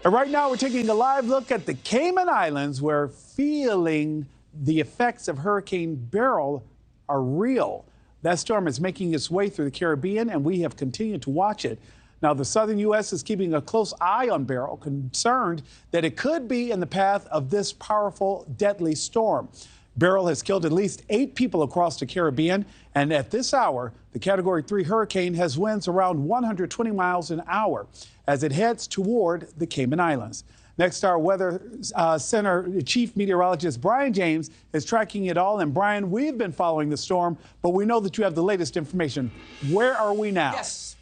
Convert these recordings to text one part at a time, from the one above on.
And right now, we're taking a live look at the Cayman Islands, where feeling the effects of Hurricane Beryl are real. That storm is making its way through the Caribbean, and we have continued to watch it. Now, the southern U.S. is keeping a close eye on Beryl, concerned that it could be in the path of this powerful, deadly storm. Beryl has killed at least 8 people across the Caribbean, and at this hour, the Category 3 hurricane has winds around 120 miles an hour as it heads toward the Cayman Islands. Nexstar Weather Center Chief Meteorologist Brian James is tracking it all. And Brian, we've been following the storm, but we know that you have the latest information. Where are we now? Yes.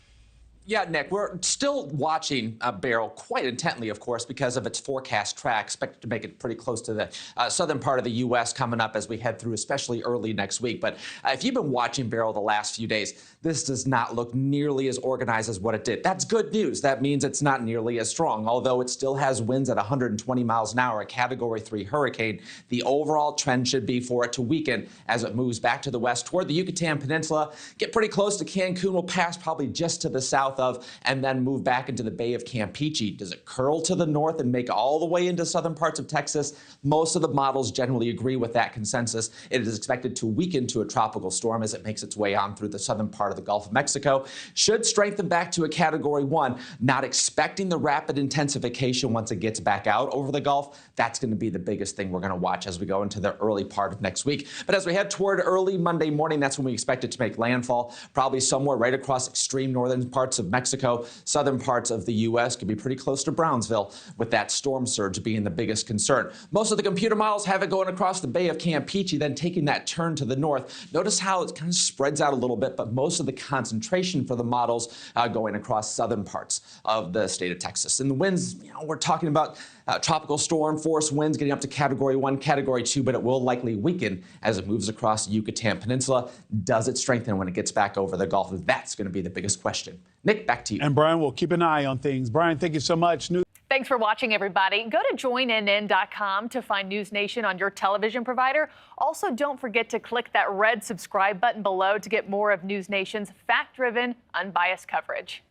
Yeah, Nick, we're still watching Beryl quite intently, of course, because of its forecast track. Expected to make it pretty close to the southern part of the U.S. coming up as we head through, especially early next week. But if you've been watching Beryl the last few days, this does not look nearly as organized as what it did. That's good news. That means it's not nearly as strong, although it still has winds at 120 miles an hour, a Category 3 hurricane. The overall trend should be for it to weaken as it moves back to the west toward the Yucatan Peninsula, get pretty close to Cancun, will pass probably just to the south of, and then move back into the Bay of Campeche. Does it curl to the north and make all the way into southern parts of Texas? Most of the models generally agree with that consensus. It is expected to weaken to a tropical storm as it makes its way on through the southern part of the Gulf of Mexico. Should strengthen back to a Category 1. Not expecting the rapid intensification once it gets back out over the Gulf. That's going to be the biggest thing we're going to watch as we go into the early part of next week. But as we head toward early Monday morning, that's when we expect it to make landfall, probably somewhere right across extreme northern parts of Mexico. Southern parts of the U.S. could be pretty close to Brownsville, with that storm surge being the biggest concern. Most of the computer models have it going across the Bay of Campeche, then taking that turn to the north. Notice how it kind of spreads out a little bit, but most of the concentration for the models going across southern parts of the state of Texas. And the winds, we're talking about tropical storm force winds getting up to Category 1, Category 2, but it will likely weaken as it moves across the Yucatan Peninsula. Does it strengthen when it gets back over the Gulf? That's going to be the biggest question. Nick, back to you. And Brian, we'll keep an eye on things. Brian, thank you so much. Thanks for watching, everybody. Go to joinnn.com to find NewsNation on your television provider. Also, don't forget to click that red subscribe button below to get more of NewsNation's fact-driven, unbiased coverage.